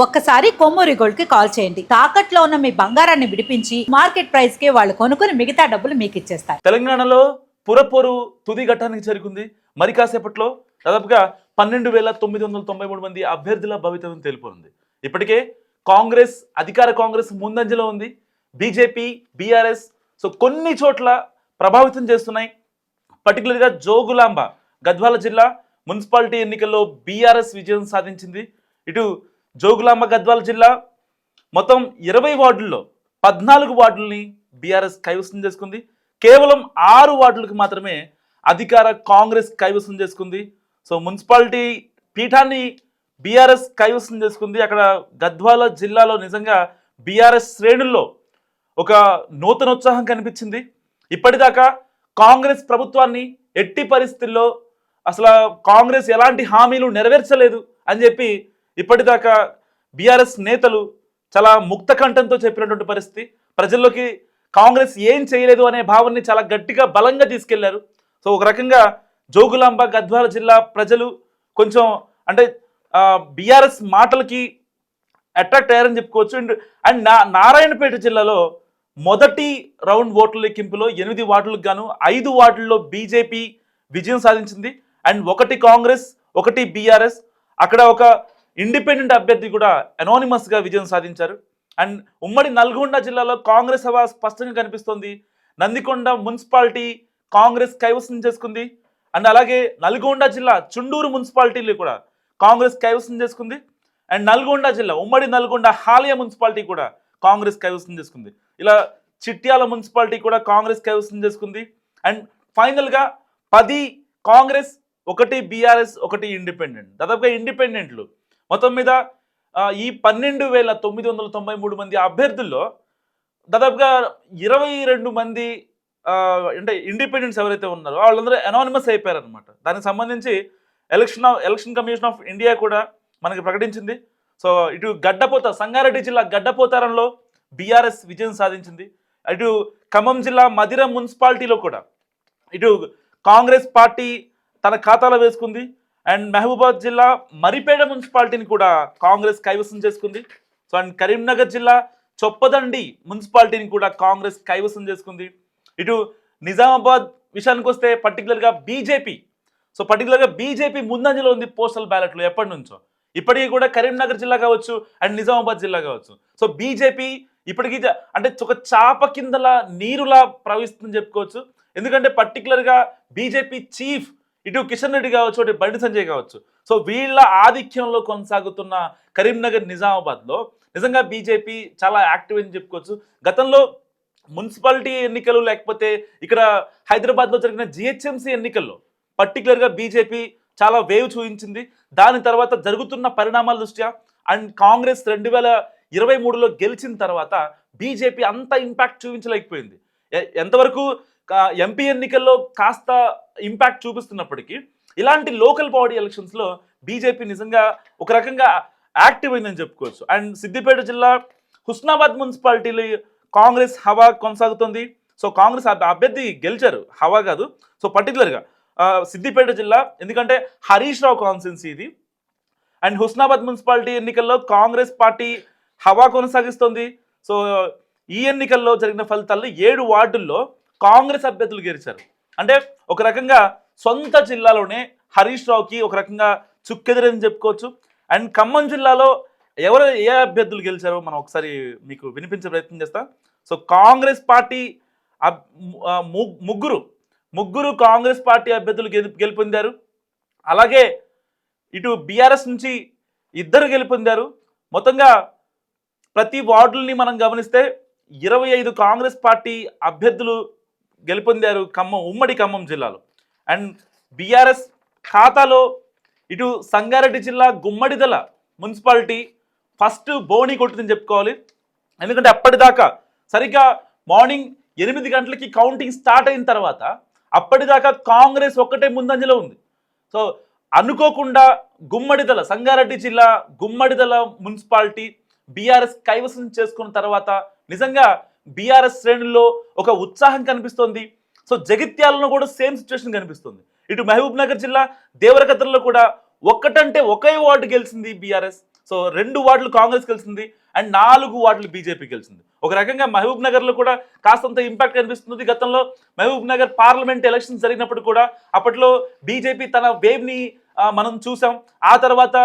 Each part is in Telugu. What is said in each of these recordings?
ఒక్కసారి కొమ్మూరి గోల్డ్ కి కాల్ చేయండి. తాకట్లో ఉన్న మీ బంగారాన్ని విడిపించి మార్కెట్ ప్రైస్ కి వాళ్ళు కొనుక్కుని మిగతా డబ్బులు మీకు ఇచ్చేస్తారు. తెలంగాణలో పురపోరు తుది ఘట్టానికి చేరుకుంది. మరి కాసేపట్లో దాదాపుగా 12,993 మంది అభ్యర్థుల భవితవ్యం తెలిపోనుంది. ఇప్పటికే అధికార కాంగ్రెస్ ముందంజలో ఉంది. బీజేపీ, బీఆర్ఎస్ కొన్ని చోట్ల ప్రభావితం చేస్తున్నాయి. పర్టికులర్గా జోగులాంబ గద్వాల జిల్లా మున్సిపాలిటీ ఎన్నికల్లో బీఆర్ఎస్ విజయం సాధించింది. ఇటు జోగులాంబ గద్వాల జిల్లా మొత్తం 20 వార్డుల్లో 14 వార్డుల్ని బీఆర్ఎస్ కైవసం చేసుకుంది. కేవలం 6 వార్డులకు మాత్రమే అధికార కాంగ్రెస్ కైవసం చేసుకుంది. మున్సిపాలిటీ పీఠాన్ని బీఆర్ఎస్ కైవసం చేసుకుంది. అక్కడ గద్వాల జిల్లాలో నిజంగా బీఆర్ఎస్ శ్రేణుల్లో ఒక నూతనోత్సాహం కనిపించింది. ఇప్పటిదాకా కాంగ్రెస్ ప్రభుత్వాన్ని ఎట్టి పరిస్థితుల్లో అసలు కాంగ్రెస్ ఎలాంటి హామీలు నెరవేర్చలేదు అని చెప్పి ఇప్పటిదాకా బీఆర్ఎస్ నేతలు చాలా ముక్త కంఠంతో చెప్పినటువంటి పరిస్థితి. ప్రజల్లోకి కాంగ్రెస్ ఏం చేయలేదు అనే భావాన్ని చాలా గట్టిగా బలంగా తీసుకెళ్లారు. ఒక రకంగా జోగులాంబ గద్వాల జిల్లా ప్రజలు కొంచెం అంటే బీఆర్ఎస్ మాటలకి అట్రాక్ట్ అయ్యారని చెప్పుకోవచ్చు. అండ్ నారాయణపేట జిల్లాలో మొదటి రౌండ్ ఓట్ల లెక్కింపులో 8 వార్డులకు గాను 5 వార్డుల్లో బీజేపీ విజయం సాధించింది. అండ్ 1 కాంగ్రెస్ 1 బీఆర్ఎస్, అక్కడ ఒక ఇండిపెండెంట్ అభ్యర్థి కూడా అనానిమస్గా విజయం సాధించారు. అండ్ ఉమ్మడి నల్గొండ జిల్లాలో కాంగ్రెస్ హవా స్పష్టంగా కనిపిస్తోంది. నందికొండ మున్సిపాలిటీ కాంగ్రెస్ కైవసం చేసుకుంది. అండ్ అలాగే నల్గొండ జిల్లా చుండూరు మున్సిపాలిటీలు కూడా కాంగ్రెస్ కైవసం చేసుకుంది. అండ్ నల్గొండ జిల్లా ఉమ్మడి నల్గొండ హాలియా మున్సిపాలిటీ కూడా కాంగ్రెస్ కైవసం చేసుకుంది. ఇలా చిట్యాల మున్సిపాలిటీ కూడా కాంగ్రెస్ కైవసం చేసుకుంది. అండ్ ఫైనల్గా 10 కాంగ్రెస్ 1 బీఆర్ఎస్ 1 ఇండిపెండెంట్, దాదాపుగా ఇండిపెండెంట్లు మొత్తం మీద ఈ 12,993 మంది అభ్యర్థుల్లో దాదాపుగా 22 మంది అంటే ఇండిపెండెంట్స్ ఎవరైతే ఉన్నారో వాళ్ళందరూ అనానిమస్ అయిపోయారనమాట. దానికి సంబంధించి ఎలక్షన్ కమిషన్ ఆఫ్ ఇండియా కూడా మనకి ప్రకటించింది. ఇటు సంగారెడ్డి జిల్లా గడ్డపోతారంలో బీఆర్ఎస్ విజయం సాధించింది. ఇటు ఖమ్మం జిల్లా మధిర మున్సిపాలిటీలో కూడా ఇటు కాంగ్రెస్ పార్టీ తన ఖాతాలో వేసుకుంది. అండ్ మహబూబాద్ జిల్లా మరిపేడ మున్సిపాలిటీని కూడా కాంగ్రెస్ కైవసం చేసుకుంది. అండ్ కరీంనగర్ జిల్లా చొప్పదండి మున్సిపాలిటీని కూడా కాంగ్రెస్ కైవసం చేసుకుంది. ఇటు నిజామాబాద్ విషయానికి వస్తే పర్టికులర్గా బీజేపీ ముందంజలో ఉంది పోస్టల్ బ్యాలెట్లు ఎప్పటి నుంచో. ఇప్పటికీ కూడా కరీంనగర్ జిల్లా కావచ్చు అండ్ నిజామాబాద్ జిల్లా కావచ్చు. బీజేపీ ఇప్పటికీ అంటే ఒక చాప కిందలా నీరులా ప్రవహిస్తుందని చెప్పుకోవచ్చు. ఎందుకంటే పర్టికులర్గా బీజేపీ చీఫ్ ఇటు కిషన్ రెడ్డి కావచ్చు, అటు బండి సంజయ్ కావచ్చు. వీళ్ళ ఆధిక్యంలో కొనసాగుతున్న కరీంనగర్ నిజామాబాద్లో నిజంగా బీజేపీ చాలా యాక్టివ్ అని చెప్పుకోవచ్చు. గతంలో మున్సిపాలిటీ ఎన్నికలు లేకపోతే ఇక్కడ హైదరాబాద్లో జరిగిన జిహెచ్ఎంసీ ఎన్నికల్లో పర్టికులర్గా బీజేపీ చాలా వేవ్ చూపించింది. దాని తర్వాత జరుగుతున్న పరిణామాల దృష్ట్యా అండ్ కాంగ్రెస్ 2023లో గెలిచిన తర్వాత బీజేపీ అంత ఇంపాక్ట్ చూపించలేకపోయింది. ఎంతవరకు ఎంపీ ఎన్నికల్లో కాస్త ఇంపాక్ట్ చూపిస్తున్నప్పటికీ ఇలాంటి లోకల్ బాడీ ఎలక్షన్స్లో బీజేపీ నిజంగా ఒక రకంగా యాక్టివ్ అయిందని చెప్పుకోవచ్చు. అండ్ సిద్దిపేట జిల్లా హుస్నాబాద్ మున్సిపాలిటీలో కాంగ్రెస్ హవా కొనసాగుతుంది. కాంగ్రెస్ అభ్యర్థి గెలిచారు, హవా కాదు. పర్టికులర్గా సిద్దిపేట జిల్లా ఎందుకంటే హరీష్ రావు కాన్స్టిట్యున్సీ ఇది. అండ్ హుస్నాబాద్ మున్సిపాలిటీ ఎన్నికల్లో కాంగ్రెస్ పార్టీ హవా కొనసాగిస్తుంది. ఈ ఎన్నికల్లో జరిగిన ఫలితాల్లో 7 వార్డుల్లో కాంగ్రెస్ అభ్యర్థులు గెలిచారు. అంటే ఒక రకంగా సొంత జిల్లాలోనే హరీష్ రావుకి ఒక రకంగా చుక్కెదిరని చెప్పుకోవచ్చు. అండ్ ఖమ్మం జిల్లాలో ఏ అభ్యర్థులు గెలిచారో మనం ఒకసారి మీకు వినిపించే ప్రయత్నం చేస్తాం. కాంగ్రెస్ పార్టీ ముగ్గురు కాంగ్రెస్ పార్టీ అభ్యర్థులు గెలుపొందారు. అలాగే ఇటు బీఆర్ఎస్ నుంచి 2 గెలుపొందారు. మొత్తంగా ప్రతి వార్డుల్ని మనం గమనిస్తే 25 కాంగ్రెస్ పార్టీ అభ్యర్థులు గెలుపొందారు ఉమ్మడి ఖమ్మం జిల్లాలో. అండ్ బీఆర్ఎస్ ఖాతాలో ఇటు సంగారెడ్డి జిల్లా గుమ్మడిదల మున్సిపాలిటీ ఫస్ట్ బోని కొట్టిందని చెప్పుకోవాలి. ఎందుకంటే అప్పటిదాకా సరిగ్గా మార్నింగ్ 8 గంటలకి కౌంటింగ్ స్టార్ట్ అయిన తర్వాత అప్పటిదాకా కాంగ్రెస్ ఒక్కటే ముందంజలో ఉంది. అనుకోకుండా సంగారెడ్డి జిల్లా గుమ్మడిదల మున్సిపాలిటీ బీఆర్ఎస్ కైవసం చేసుకున్న తర్వాత నిజంగా బీఆర్ఎస్ శ్రేణుల్లో ఒక ఉత్సాహం కనిపిస్తోంది. జగిత్యాలలో కూడా సేమ్ సిచ్యువేషన్ కనిపిస్తుంది. ఇటు మహబూబ్ నగర్ జిల్లా దేవరకద్రలో కూడా ఒక్కటంటే ఒకే వార్డు గెలిచింది బీఆర్ఎస్. సో 2 వార్డులు కాంగ్రెస్ గెలిచింది అండ్ 4 వార్డులు బీజేపీ గెలిచింది. ఒక రకంగా మహబూబ్ నగర్లో కూడా కాస్తంత ఇంపాక్ట్ కనిపిస్తుంది. గతంలో మహబూబ్ నగర్ పార్లమెంట్ ఎలక్షన్ జరిగినప్పుడు కూడా అప్పట్లో బీజేపీ తన వేవ్ని మనం చూసాం. ఆ తర్వాత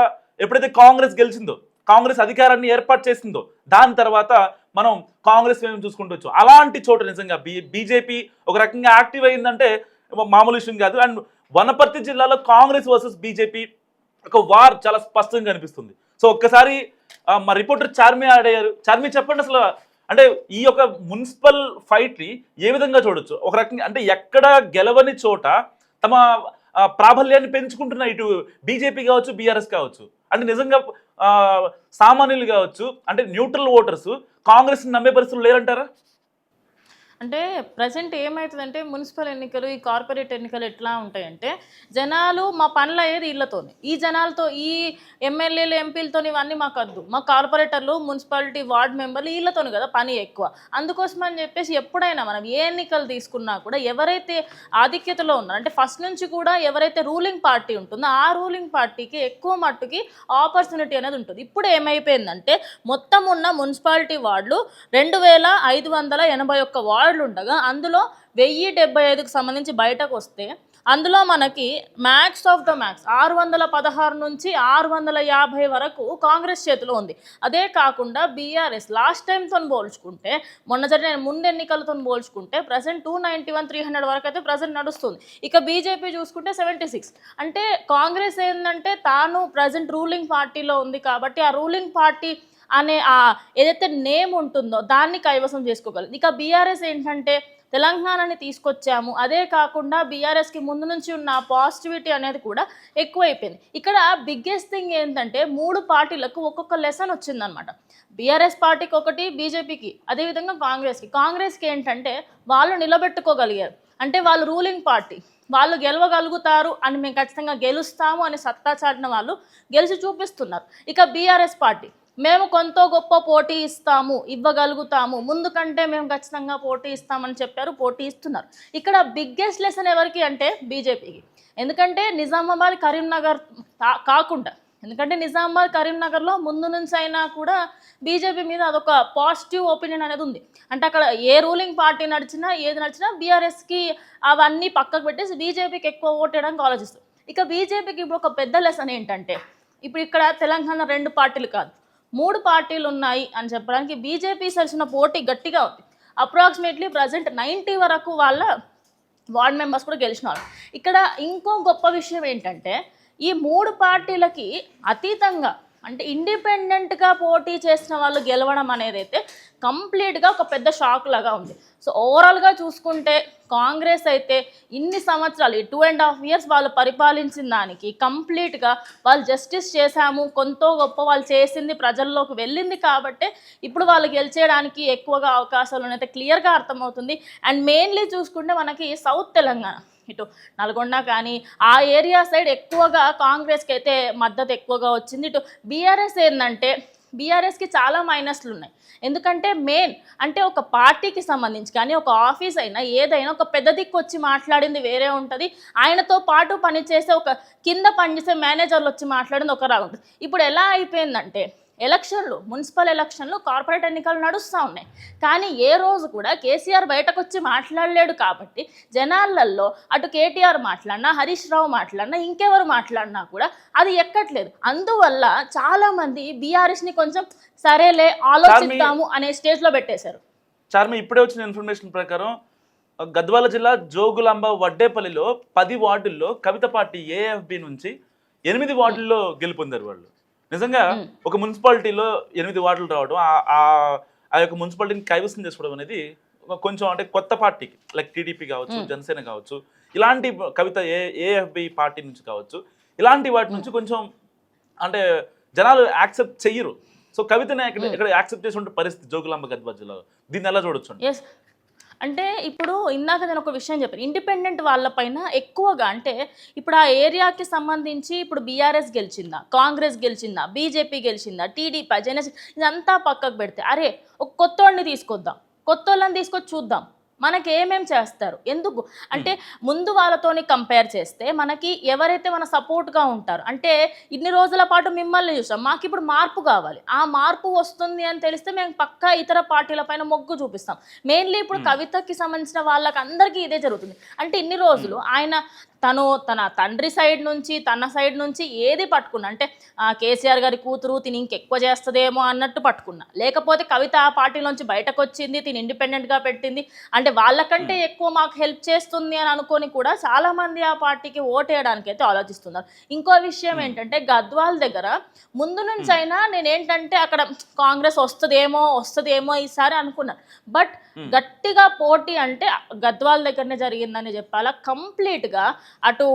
ఎప్పుడైతే కాంగ్రెస్ గెలిచిందో, కాంగ్రెస్ అధికారాన్ని ఏర్పాటు చేసిందో, దాని తర్వాత మనం కాంగ్రెస్ మేము చూసుకుంటూ అలాంటి చోట నిజంగా బీజేపీ ఒక రకంగా యాక్టివ్ అయిందంటే మామూలు విషయం కాదు. అండ్ వనపర్తి జిల్లాలో కాంగ్రెస్ వర్సెస్ బీజేపీ ఒక వార్ చాలా స్పష్టంగా కనిపిస్తుంది. సో ఒక్కసారి మా రిపోర్టర్ చార్మి అడిగారు. చార్మి చెప్పండి, అసలు అంటే ఈ యొక్క మున్సిపల్ ఫైట్ని ఏ విధంగా చూడొచ్చు? ఒక రకంగా అంటే ఎక్కడ గెలవని చోట తమ ప్రాబల్యాన్ని పెంచుకుంటున్న ఇటు బీజేపీ కావచ్చు, బీఆర్ఎస్ కావచ్చు. అంటే నిజంగా సామాన్యులు కావచ్చు, అంటే న్యూట్రల్ ఓటర్స్ కాంగ్రెస్ని నమ్మే పరిస్థితులు లేరంటారా? అంటే ప్రజెంట్ ఏమవుతుందంటే మున్సిపల్ ఎన్నికలు, ఈ కార్పొరేట్ ఎన్నికలు ఎట్లా ఉంటాయంటే జనాలు మా పనులు అయ్యేది వీళ్ళతోనే. ఈ జనాలతో, ఈ ఎమ్మెల్యేలు ఎంపీలతో ఇవన్నీ మాకు వద్దు. మా కార్పొరేటర్లు, మున్సిపాలిటీ వార్డ్ మెంబర్లు వీళ్ళతోనే కదా పని ఎక్కువ. అందుకోసం అని చెప్పేసి ఎప్పుడైనా మనం ఏ ఎన్నికలు తీసుకున్నా కూడా ఎవరైతే ఆధిక్యతలో ఉన్నారో, అంటే ఫస్ట్ నుంచి కూడా ఎవరైతే రూలింగ్ పార్టీ ఉంటుందో ఆ రూలింగ్ పార్టీకి ఎక్కువ మట్టుకి ఆపర్చునిటీ అనేది ఉంటుంది. ఇప్పుడు ఏమైపోయిందంటే మొత్తం ఉన్న మున్సిపాలిటీ వార్డులు 2581 వార్డు ఉండగా అందులో 1075కు సంబంధించి బయటకు వస్తే అందులో మనకి మ్యాక్స్ ఆఫ్ ద మ్యాక్స్ 616 నుంచి 650 వరకు కాంగ్రెస్ చేతిలో ఉంది. అదే కాకుండా బీఆర్ఎస్ లాస్ట్ టైంతో పోల్చుకుంటే, మొన్న జరిగిన ముందు ఎన్నికలతో పోల్చుకుంటే ప్రజెంట్ 291, 300 వరకు అయితే ప్రజెంట్ నడుస్తుంది. ఇక బీజేపీ చూసుకుంటే 76. అంటే కాంగ్రెస్ ఏంటంటే తాను ప్రజెంట్ రూలింగ్ పార్టీలో ఉంది కాబట్టి ఆ రూలింగ్ పార్టీ అనే ఏదైతే నేమ్ ఉంటుందో దాన్ని కైవసం చేసుకోగలదు. ఇక బీఆర్ఎస్ ఏంటంటే తెలంగాణని తీసుకొచ్చాము, అదే కాకుండా బీఆర్ఎస్కి ముందు నుంచి ఉన్న పాజిటివిటీ అనేది కూడా ఎక్కువైపోయింది. ఇక్కడ బిగ్గెస్ట్ థింగ్ ఏంటంటే 3 పార్టీలకు ఒక్కొక్క లెసన్ వచ్చిందనమాట. బీఆర్ఎస్ పార్టీకి ఒకటి, బీజేపీకి, అదేవిధంగా కాంగ్రెస్కి ఏంటంటే వాళ్ళు నిలబెట్టుకోగలిగారు. అంటే వాళ్ళు రూలింగ్ పార్టీ, వాళ్ళు గెలవగలుగుతారు అని, మేము ఖచ్చితంగా గెలుస్తాము అని సత్తా చాటిన వాళ్ళు గెలిచి చూపిస్తున్నారు. ఇక బీఆర్ఎస్ పార్టీ మేము కొంత గొప్ప పోటీ ఇవ్వగలుగుతాము, ముందు కంటే మేము ఖచ్చితంగా పోటీ ఇస్తామని చెప్పారు, పోటీ ఇస్తున్నారు. ఇక్కడ బిగ్గెస్ట్ లెసన్ ఎవరికి అంటే బీజేపీకి. ఎందుకంటే నిజామాబాద్, కరీంనగర్ కాకుండా, ఎందుకంటే నిజామాబాద్, కరీంనగర్లో ముందు నుంచి అయినా కూడా బీజేపీ మీద అదొక పాజిటివ్ ఒపీనియన్ అనేది ఉంది. అంటే అక్కడ ఏ రూలింగ్ పార్టీ నడిచినా, ఏది నడిచినా బీఆర్ఎస్కి అవన్నీ పక్కకు పెట్టేసి బీజేపీకి ఎక్కువ ఓటేయడానికి ఆలోచిస్తారు. ఇక బీజేపీకి ఇప్పుడు ఒక పెద్ద లెసన్ ఏంటంటే, ఇప్పుడు ఇక్కడ తెలంగాణ 2 పార్టీలు కాదు 3 పార్టీలు ఉన్నాయి అని చెప్పడానికి బీజేపీ సరిసిన పోటీ గట్టిగా ఉంది. అప్రాక్సిమేట్లీ ప్రజెంట్ 90 వరకు వాళ్ళ వార్డ్ మెంబర్స్ కూడా గెలిచినారు. ఇక్కడ ఇంకో గొప్ప విషయం ఏంటంటే ఈ 3 పార్టీలకి అతీతంగా, అంటే ఇండిపెండెంట్గా పోటీ చేసిన వాళ్ళు గెలవడం అనేది అయితే కంప్లీట్గా ఒక పెద్ద షాక్ లాగా ఉంది. సో ఓవరాల్గా చూసుకుంటే కాంగ్రెస్ అయితే ఇన్ని సంవత్సరాలు, 2.5 years వాళ్ళు పరిపాలించిన దానికి కంప్లీట్గా వాళ్ళు జస్టిస్ చేశాము, కొంత గొప్ప వాళ్ళు చేసింది ప్రజల్లోకి వెళ్ళింది కాబట్టి ఇప్పుడు వాళ్ళు గెలిచేయడానికి ఎక్కువగా అవకాశాలు అయితే క్లియర్గా అర్థమవుతుంది. అండ్ మెయిన్లీ చూసుకుంటే మనకి సౌత్ తెలంగాణ, ఇటు నల్గొండ కానీ ఆ ఏరియా సైడ్ ఎక్కువగా కాంగ్రెస్కి అయితే మద్దతు ఎక్కువగా వచ్చింది. ఇటు బీఆర్ఎస్ ఏంటంటే బీఆర్ఎస్కి చాలా మైనస్లు ఉన్నాయి. ఎందుకంటే మెయిన్ అంటే ఒక పార్టీకి సంబంధించి కానీ ఒక ఆఫీస్ అయినా ఏదైనా ఒక పెద్ద దిక్కు వచ్చి మాట్లాడింది వేరే ఉంటుంది, ఆయనతో పాటు పనిచేసే ఒక కింద పనిచేసే మేనేజర్లు వచ్చి మాట్లాడింది ఒకలా ఉంటుంది. ఇప్పుడు ఎలా అయిపోయిందంటే ఎలక్షన్లు, మున్సిపల్ ఎలక్షన్లు, కార్పొరేట్ ఎన్నికలు నడుస్తూ ఉన్నాయి. కానీ ఏ రోజు కూడా కేసీఆర్ బయటకు వచ్చి మాట్లాడలేడు కాబట్టి జనాలల్లో అటు కేటీఆర్ మాట్లాడినా, హరీష్ రావు మాట్లాడినా, ఇంకెవరు మాట్లాడినా కూడా అది ఎక్కట్లేదు. అందువల్ల చాలామంది బీఆర్ఎస్ని కొంచెం సరేలే ఆలోచిద్దాము అనే స్టేజ్లో పెట్టేశారు. చార్మి, ఇప్పుడే వచ్చిన ఇన్ఫర్మేషన్ ప్రకారం గద్వాల జిల్లా జోగులాంబ వడ్డేపల్లిలో 10 వార్డుల్లో కవిత పార్టీ ఏఎఫ్బి నుంచి 8 వార్డుల్లో గెలుపొందారు వాళ్ళు. నిజంగా ఒక మున్సిపాలిటీలో 8 వార్డులు రావడం, ఆ యొక్క మున్సిపాలిటీని కైవసం చేసుకోవడం అనేది కొంచెం అంటే కొత్త పార్టీకి, లైక్ టీడీపీ కావచ్చు, జనసేన కావచ్చు, ఇలాంటి కవిత ఏఎఫ్బి పార్టీ నుంచి కావచ్చు, ఇలాంటి వాటి నుంచి కొంచెం అంటే జనాలు యాక్సెప్ట్ చెయ్యరు. సో కవితని ఇక్కడ యాక్సెప్ట్ చేసిన పరిస్థితి జోగులాంబ గద్వాల జిల్లాలో, దీన్ని ఎలా చూడొచ్చు? అంటే ఇప్పుడు ఇందాక నేను ఒక విషయం చెప్పాను, ఇండిపెండెంట్ వాళ్ళపైన ఎక్కువగా, అంటే ఇప్పుడు ఆ ఏరియాకి సంబంధించి ఇప్పుడు బీఆర్ఎస్ గెలిచిందా, కాంగ్రెస్ గెలిచిందా, బీజేపీ గెలిచిందా, టీడీపీ, జనసేన, ఇదంతా పక్కకు పెడితే అరే ఒక కొత్తోడిని తీసుకొద్దాం, కొత్తోళ్ళని తీసుకొచ్చి చూద్దాం, మనకి ఏమేం చేస్తారు ఎందుకు అంటే ముందు వాళ్ళతోని కంపేర్ చేస్తే మనకి ఎవరైతే మన సపోర్ట్గా ఉంటారు అంటే ఇన్ని రోజుల పాటు మిమ్మల్ని చూసాం మాకు ఇప్పుడు మార్పు కావాలి ఆ మార్పు వస్తుంది అని తెలిస్తే మేము పక్కా ఇతర పార్టీల పైన మొగ్గు చూపిస్తాం మెయిన్లీ ఇప్పుడు కవితకి సంబంధించిన వాళ్ళకి అందరికీ ఇదే జరుగుతుంది అంటే ఇన్ని రోజులు ఆయన తన తండ్రి సైడ్ నుంచి తన సైడ్ నుంచి ఏది పట్టుకున్నా అంటే కేసీఆర్ గారి కూతురు తిని ఇంకెక్కువ చేస్తుందేమో అన్నట్టు పట్టుకున్నా లేకపోతే కవిత ఆ పార్టీలోంచి బయటకు వచ్చింది తిని ఇండిపెండెంట్గా పెట్టింది అంటే వాళ్ళకంటే ఎక్కువ మాకు హెల్ప్ చేస్తుంది అని అనుకొని కూడా చాలామంది ఆ పార్టీకి ఓటేయడానికి అయితే ఆలోచిస్తున్నారు ఇంకో విషయం ఏంటంటే గద్వాల్ దగ్గర ముందు నుంచి అయినా నేనేంటంటే అక్కడ కాంగ్రెస్ వస్తుందేమో ఈసారి అనుకున్నాను బట్ గట్టిగా పోటీ అంటే గద్వాల్ దగ్గరనే జరిగిందని చెప్పాలా కంప్లీట్గా అటు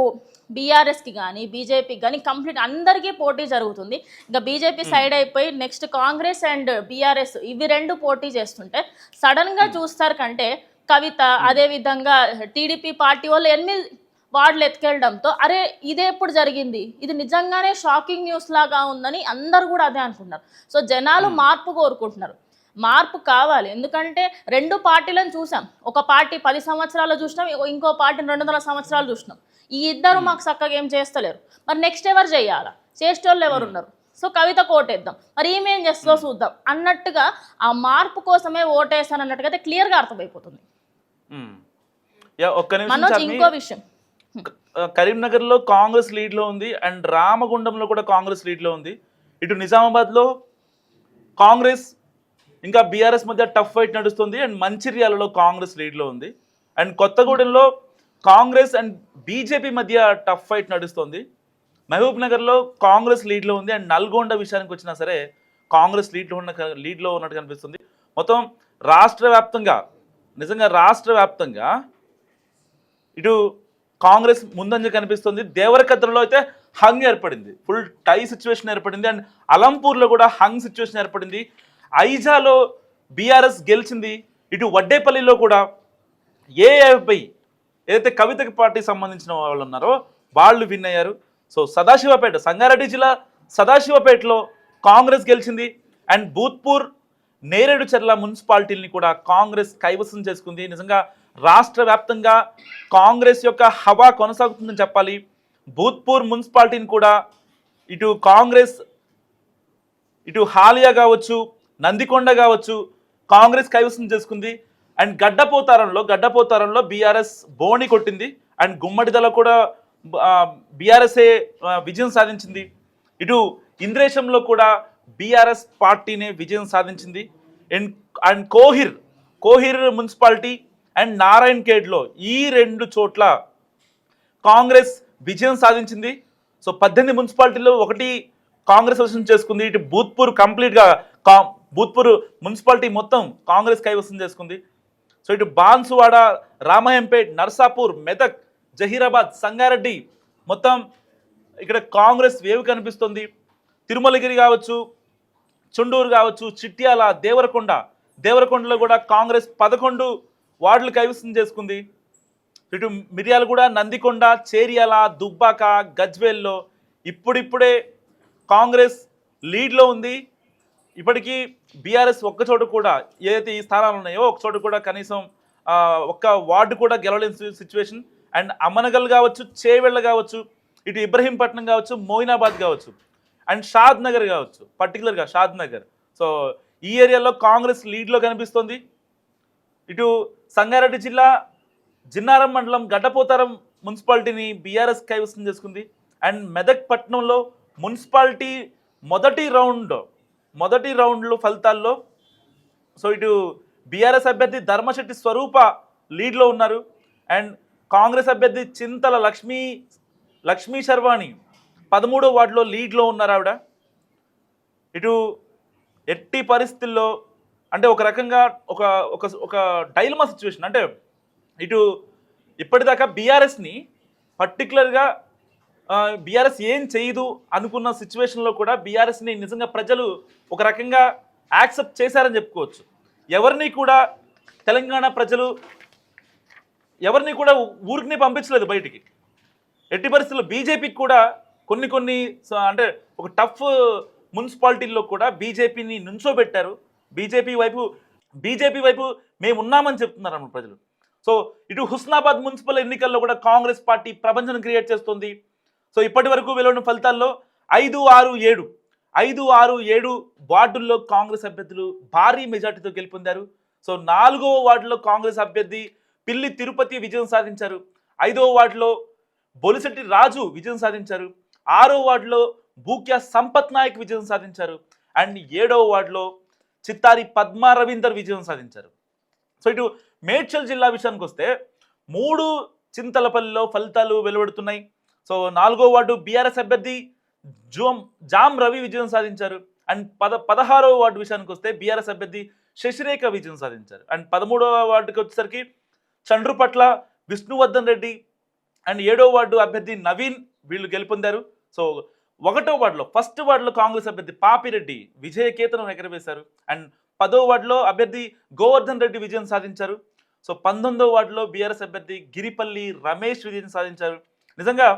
బీఆర్ఎస్కి కానీ బీజేపీకి కానీ కంప్లీట్ అందరికీ పోటీ జరుగుతుంది ఇంకా బీజేపీ సైడ్ అయిపోయి నెక్స్ట్ కాంగ్రెస్ అండ్ బీఆర్ఎస్ ఇవి రెండు పోటీ చేస్తుంటే సడన్గా చూస్తారు కంటే కవిత అదేవిధంగా టీడీపీ పార్టీ వాళ్ళు 8 వార్డులు ఎత్తుకెళ్ళడంతో అరే ఇదే ఎప్పుడు జరిగింది ఇది నిజంగానే షాకింగ్ న్యూస్ లాగా ఉందని అందరు కూడా అదే అనుకుంటున్నారు సో జనాలు మార్పు కోరుకుంటున్నారు మార్పు కావాలి ఎందుకంటే రెండు పార్టీలను చూసాం ఒక పార్టీ 10 సంవత్సరాలు చూసినాం ఇంకో పార్టీని 200 సంవత్సరాలు చూసినాం ఈ ఇద్దరు మాకు చక్కగా ఏం చేస్తలేరు మరి నెక్స్ట్ ఎవరు చేయాలా చేసేటోళ్ళు ఎవరు ఉన్నారు సో కవిత కోటేద్దాం మరి ఈమెం చేస్తుందో చూద్దాం అన్నట్టుగా ఆ మార్పు కోసమే ఓటేస్తాను అన్నట్టుగా అయితే క్లియర్గా అర్థమైపోతుంది మనోజ్ ఇంకో విషయం కరీంనగర్లో కాంగ్రెస్ లీడ్లో ఉంది అండ్ రామగుండంలో కూడా కాంగ్రెస్ లీడ్లో ఉంది ఇటు నిజామాబాద్లో కాంగ్రెస్ ఇంకా బీఆర్ఎస్ మధ్య టఫ్ ఫైట్ నడుస్తుంది అండ్ మంచిర్యాలలో కాంగ్రెస్ లీడ్లో ఉంది అండ్ కొత్తగూడెంలో కాంగ్రెస్ అండ్ బీజేపీ మధ్య టఫ్ ఫైట్ నడుస్తుంది మహబూబ్ నగర్లో కాంగ్రెస్ లీడ్లో ఉంది అండ్ నల్గొండ విషయానికి వచ్చినా సరే కాంగ్రెస్ లీడ్లో ఉన్నట్టు కనిపిస్తుంది మొత్తం రాష్ట్ర వ్యాప్తంగా నిజంగా రాష్ట్ర వ్యాప్తంగా ఇటు కాంగ్రెస్ ముందంజ కనిపిస్తుంది దేవరకద్రలో అయితే హంగ్ ఏర్పడింది ఫుల్ టై సిచ్యువేషన్ ఏర్పడింది అండ్ అలంపూర్లో కూడా హంగ్ సిచ్యువేషన్ ఏర్పడింది ఐజాలో బీఆర్ఎస్ గెలిచింది ఇటు వడ్డేపల్లిలో కూడా ఏఐపై ఏదైతే కవితకి పార్టీకి సంబంధించిన వాళ్ళు ఉన్నారో వాళ్ళు విన్ అయ్యారు సో సదాశివపేట సంగారెడ్డి జిల్లా సదాశివపేటలో కాంగ్రెస్ గెలిచింది అండ్ భూత్పూర్ నేరేడు చెర్ల మున్సిపాలిటీని కూడా కాంగ్రెస్ కైవసం చేసుకుంది నిజంగా రాష్ట్ర వ్యాప్తంగా కాంగ్రెస్ యొక్క హవా కొనసాగుతుందని చెప్పాలి భూత్పూర్ మున్సిపాలిటీని కూడా ఇటు కాంగ్రెస్ ఇటు హాలియా కావచ్చు నందికొండ కావచ్చు కాంగ్రెస్ కైవసం చేసుకుంది అండ్ గడ్డపోతారంలో బీఆర్ఎస్ బోణి కొట్టింది అండ్ గుమ్మడిదల కూడా బీఆర్ఎస్ఏ విజయం సాధించింది ఇటు ఇంద్రేశంలో కూడా బీఆర్ఎస్ పార్టీనే విజయం సాధించింది అండ్ కోహిర్ మున్సిపాలిటీ అండ్ నారాయణ్ ఖేడ్లో ఈ 2 చోట్ల కాంగ్రెస్ విజయం సాధించింది సో 18 మున్సిపాలిటీలో ఒకటి కాంగ్రెస్ వశం చేసుకుంది ఇటు భూత్పూర్ కంప్లీట్గా భూత్పూర్ మున్సిపాలిటీ మొత్తం కాంగ్రెస్ కైవసం చేసుకుంది సో ఇటు బాన్సువాడ రామహంపేట్ నర్సాపూర్ మెదక్ జహీరాబాద్ సంగారెడ్డి మొత్తం ఇక్కడ కాంగ్రెస్ వేవ్ కనిపిస్తుంది తిరుమలగిరి కావచ్చు చుండూరు కావచ్చు చిట్యాల దేవరకొండలో కూడా కాంగ్రెస్ 11 వార్డులు కైవసం చేసుకుంది ఇటు మిర్యాలగూడ నందికొండ చేర్యాల దుబ్బాక గజ్వేల్లో ఇప్పుడిప్పుడే కాంగ్రెస్ లీడ్లో ఉంది ఇప్పటికీ బీఆర్ఎస్ ఒక్క చోట కూడా ఏదైతే ఈ స్థానాలు ఉన్నాయో ఒక చోట కూడా కనీసం ఒక్క వార్డు కూడా గెలవలేని సిచ్యువేషన్ అండ్ అమ్మనగల్ కావచ్చు చేవెళ్ళ కావచ్చు ఇటు ఇబ్రహీంపట్నం కావచ్చు మోయినాబాద్ కావచ్చు అండ్ షాద్ నగర్ కావచ్చు పర్టికులర్గా షాద్ నగర్ సో ఈ ఏరియాలో కాంగ్రెస్ లీడ్లో కనిపిస్తుంది ఇటు సంగారెడ్డి జిల్లా జిన్నారం మండలం గడ్డపోతారం మున్సిపాలిటీని బీఆర్ఎస్ కైవసం చేసుకుంది అండ్ మెదక్ పట్టణంలో మున్సిపాలిటీ మొదటి రౌండ్లో ఫలితాల్లో సో ఇటు బీఆర్ఎస్ అభ్యర్థి ధర్మశెట్టి స్వరూప లీడ్లో ఉన్నారు అండ్ కాంగ్రెస్ అభ్యర్థి చింతల లక్ష్మీ శర్వాణి 13వ వార్డులో లీడ్లో ఉన్నారు ఆవిడ ఇటు ఎట్టి పరిస్థితుల్లో అంటే ఒక రకంగా ఒక డైలమా సిచ్యువేషన్ అంటే ఇటు ఇప్పటిదాకా బీఆర్ఎస్ని పర్టికులర్గా బీఆర్ఎస్ ఏం చేయదు అనుకున్న సిచ్యువేషన్లో కూడా బీఆర్ఎస్ని నిజంగా ప్రజలు ఒక రకంగా యాక్సెప్ట్ చేశారని చెప్పుకోవచ్చు ఎవరిని కూడా తెలంగాణ ప్రజలు ఎవరిని కూడా ఊరికి పంపించలేదు బయటికి ఎట్టి పరిస్థితుల్లో బీజేపీకి కూడా కొన్ని అంటే ఒక టఫ్ మున్సిపాలిటీల్లో కూడా బీజేపీని నుంచోబెట్టారు బీజేపీ వైపు మేము ఉన్నామని చెప్తున్నారు అన్నమాట ప్రజలు సో ఇటు హుస్నాబాద్ మున్సిపల్ ఎన్నికల్లో కూడా కాంగ్రెస్ పార్టీ ప్రపంచం క్రియేట్ చేస్తుంది. సో ఇప్పటి వరకు వెలువడిన ఫలితాల్లో 5-6-7 వార్డుల్లో కాంగ్రెస్ అభ్యర్థులు భారీ మెజార్టీతో గెలుపొందారు. సో 4వ వార్డులో కాంగ్రెస్ అభ్యర్థి పిల్లి తిరుపతి విజయం సాధించారు. 5వ వార్డులో బొలిశెట్టి రాజు విజయం సాధించారు. 6వ వార్డులో బూక్యా సంపత్ నాయక్ విజయం సాధించారు. అండ్ 7వ వార్డులో చిత్తారి పద్మా రవీందర్ విజయం సాధించారు. సో ఇటు మేడ్చల్ జిల్లా విషయానికి వస్తే 3 చింతలపల్లిలో ఫలితాలు వెలువడుతున్నాయి. సో 4వ వార్డు బీఆర్ఎస్ అభ్యర్థి జామ్ రవి విజయం సాధించారు. అండ్ 16వ వార్డు విషయానికి వస్తే బీఆర్ఎస్ అభ్యర్థి శశిరేఖ విజయం సాధించారు. అండ్ 13వ వార్డుకి వచ్చేసరికి చండ్రుపట్ల విష్ణువర్ధన్ రెడ్డి అండ్ 7వ వార్డు అభ్యర్థి నవీన్ వీళ్ళు గెలుపొందారు. సో 1వ వార్డులో ఫస్ట్ వార్డులో కాంగ్రెస్ అభ్యర్థి పాపిరెడ్డి విజయకేతనం ఎగరవేశారు. అండ్ 10వ వార్డులో అభ్యర్థి గోవర్ధన్ రెడ్డి విజయం సాధించారు. సో 19వ వార్డులో బీఆర్ఎస్ అభ్యర్థి గిరిపల్లి రమేష్ విజయం సాధించారు. నిజంగా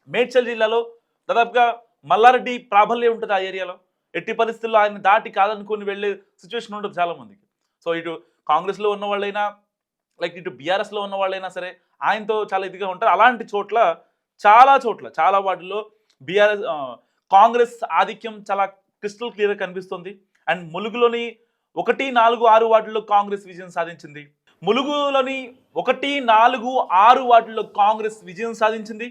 మేడ్చల్ జిల్లాలో దాదాపుగా మల్లారెడ్డి ప్రాబల్యం ఉంటుంది ఆ ఏరియాలో. ఎట్టి పరిస్థితుల్లో ఆయన దాటి కాదనుకుని వెళ్ళే సిచ్యువేషన్ ఉంటుంది చాలామందికి. సో ఇటు కాంగ్రెస్లో ఉన్న వాళ్ళైనా లైక్ ఇటు బీఆర్ఎస్లో ఉన్న వాళ్ళైనా సరే ఆయనతో చాలా ఇదిగా ఉంటారు. అలాంటి చోట్ల చాలా వార్డుల్లో బీఆర్ఎస్ కాంగ్రెస్ ఆధిక్యం చాలా క్రిస్టల్ క్లియర్గా కనిపిస్తుంది. అండ్ ములుగులోని 1, 4, 6 వార్డుల్లో కాంగ్రెస్ విజయం సాధించింది. ములుగులోని 1, 4, 6 వార్డుల్లో కాంగ్రెస్ విజయం సాధించింది.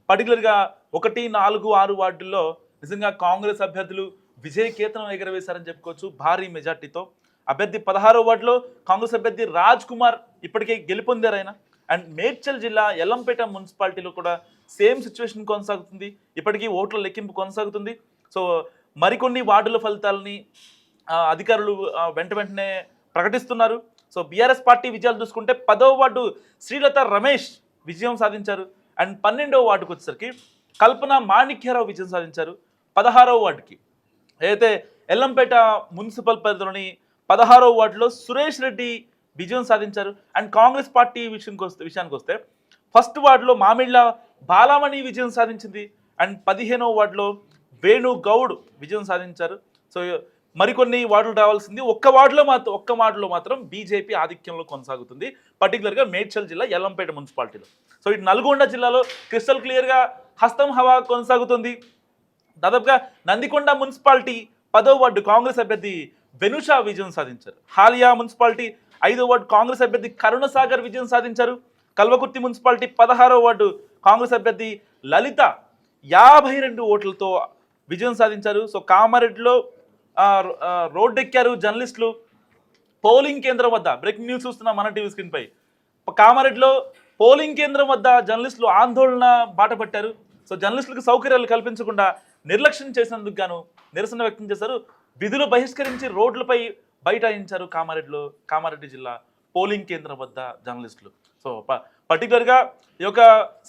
పర్టికులర్గా 1, 4, 6 వార్డుల్లో నిజంగా కాంగ్రెస్ అభ్యర్థులు విజయకేతనం ఎగరవేశారని చెప్పుకోవచ్చు భారీ మెజార్టీతో. అభ్యర్థి 16వ వార్డులో కాంగ్రెస్ అభ్యర్థి రాజ్ కుమార్ ఇప్పటికే గెలుపొందారు ఆయన. అండ్ మేడ్చల్ జిల్లా ఎల్లంపేట మున్సిపాలిటీలో కూడా సేమ్ సిచ్యువేషన్ కొనసాగుతుంది. ఇప్పటికీ ఓట్ల లెక్కింపు కొనసాగుతుంది. సో మరికొన్ని వార్డుల ఫలితాలని అధికారులు వెంటనే ప్రకటిస్తున్నారు. సో బీఆర్ఎస్ పార్టీ విజయాలు చూసుకుంటే 10వ వార్డు శ్రీలత రమేష్ విజయం సాధించారు. అండ్ 12వ వార్డుకి వచ్చేసరికి కల్పన మాణిక్యరావు విజయం సాధించారు. 16వ వార్డుకి అయితే ఎల్లంపేట మున్సిపల్ పరిధిలోని 16వ వార్డులో సురేష్ రెడ్డి విజయం సాధించారు. అండ్ కాంగ్రెస్ పార్టీ విషయానికి వస్తే ఫస్ట్ వార్డులో మామిళ్ళ బాలామణి విజయం సాధించింది. అండ్ 15వ వార్డులో వేణు గౌడ్ విజయం సాధించారు. సో మరికొన్ని వార్డులు రావాల్సింది. ఒక్క వార్డులో మాత్రం బీజేపీ ఆధిక్యంలో కొనసాగుతుంది, పర్టికులర్గా మేడ్చల్ జిల్లా ఎల్లంపేట మున్సిపాలిటీలో. సో ఇటు నల్గొండ జిల్లాలో క్రిస్టల్ క్లియర్గా హస్తం హవా కొనసాగుతుంది. దాదాపుగా నందికొండ మున్సిపాలిటీ 10వ వార్డు కాంగ్రెస్ అభ్యర్థి వెనుషా విజయం సాధించారు. హాలియా మున్సిపాలిటీ 5వ వార్డు కాంగ్రెస్ అభ్యర్థి కరుణసాగర్ విజయం సాధించారు. కల్వకుర్తి మున్సిపాలిటీ 16వ వార్డు కాంగ్రెస్ అభ్యర్థి లలిత 52 ఓట్లతో విజయం సాధించారు. సో కామారెడ్డిలో రోడ్డెక్కారు జర్నలిస్టులు. పోలింగ్ కేంద్రం వద్ద బ్రేకింగ్ న్యూస్ చూస్తున్నాం మన టీవీ స్క్రీన్ పై. కామారెడ్డిలో పోలింగ్ కేంద్రం వద్ద జర్నలిస్టులు ఆందోళన బాట పట్టారు. సో జర్నలిస్టులకు సౌకర్యాలు కల్పించకుండా నిర్లక్ష్యం చేసినందుకు గాను నిరసన వ్యక్తం చేశారు. విధులు బహిష్కరించి రోడ్లపై బైఠాయించారు కామారెడ్డి జిల్లా పోలింగ్ కేంద్రం వద్ద జర్నలిస్టులు. సో పర్టికులర్గా ఈ యొక్క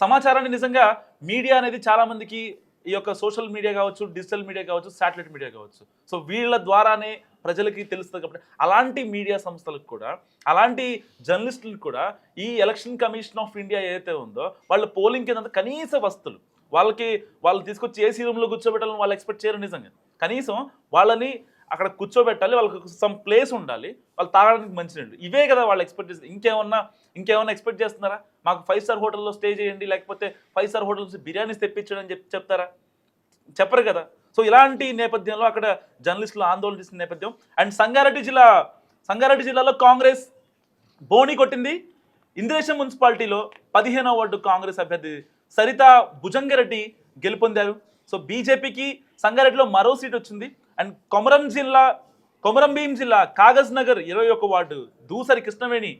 సమాచారాన్ని నిజంగా మీడియా అనేది చాలామందికి ఈ యొక్క సోషల్ మీడియా కావచ్చు, డిజిటల్ మీడియా కావచ్చు, శాటిలైట్ మీడియా కావచ్చు, సో వీళ్ళ ద్వారానే ప్రజలకి తెలుస్తుంది. కాబట్టి అలాంటి మీడియా సంస్థలకు కూడా, అలాంటి జర్నలిస్టులకు కూడా ఈ ఎలక్షన్ కమిషన్ ఆఫ్ ఇండియా ఏదైతే ఉందో వాళ్ళ పోలింగ్ కింద కనీస వస్తువులు వాళ్ళు తీసుకొచ్చి ఏసీ రూమ్లో కూర్చోబెట్టాలని వాళ్ళు ఎక్స్పెక్ట్ చేయరు. నిజంగా కనీసం వాళ్ళని అక్కడ కూర్చోబెట్టాలి, వాళ్ళకి సమ్ ప్లేస్ ఉండాలి, వాళ్ళు తాగడానికి మంచినీళ్ళు, ఇవే కదా వాళ్ళు ఎక్స్పెక్ట్ చేస్తారు. ఇంకేమన్నా ఎక్స్పెక్ట్ చేస్తున్నారా? మాకు 5 స్టార్ హోటల్లో స్టే చేయండి, లేకపోతే 5 స్టార్ హోటల్స్ బిర్యానీస్ తెప్పించడం అని చెప్తారా? చెప్పరు కదా. సో ఇలాంటి నేపథ్యంలో అక్కడ జర్నలిస్టులు ఆందోళన చేసిన నేపథ్యం. అండ్ సంగారెడ్డి జిల్లాలో కాంగ్రెస్ బోణి కొట్టింది. ఇంద్రేశం మున్సిపాలిటీలో 15వ వార్డు కాంగ్రెస్ అభ్యర్థి సరిత భుజంగరెడ్డి గెలుపొందారు. సో బీజేపీకి సంగారెడ్డిలో మరో సీట్ వచ్చింది. అండ్ కొమరంభీం జిల్లా కాగజ్ నగర్ 21వ వార్డు దూసరి కృష్ణవేణి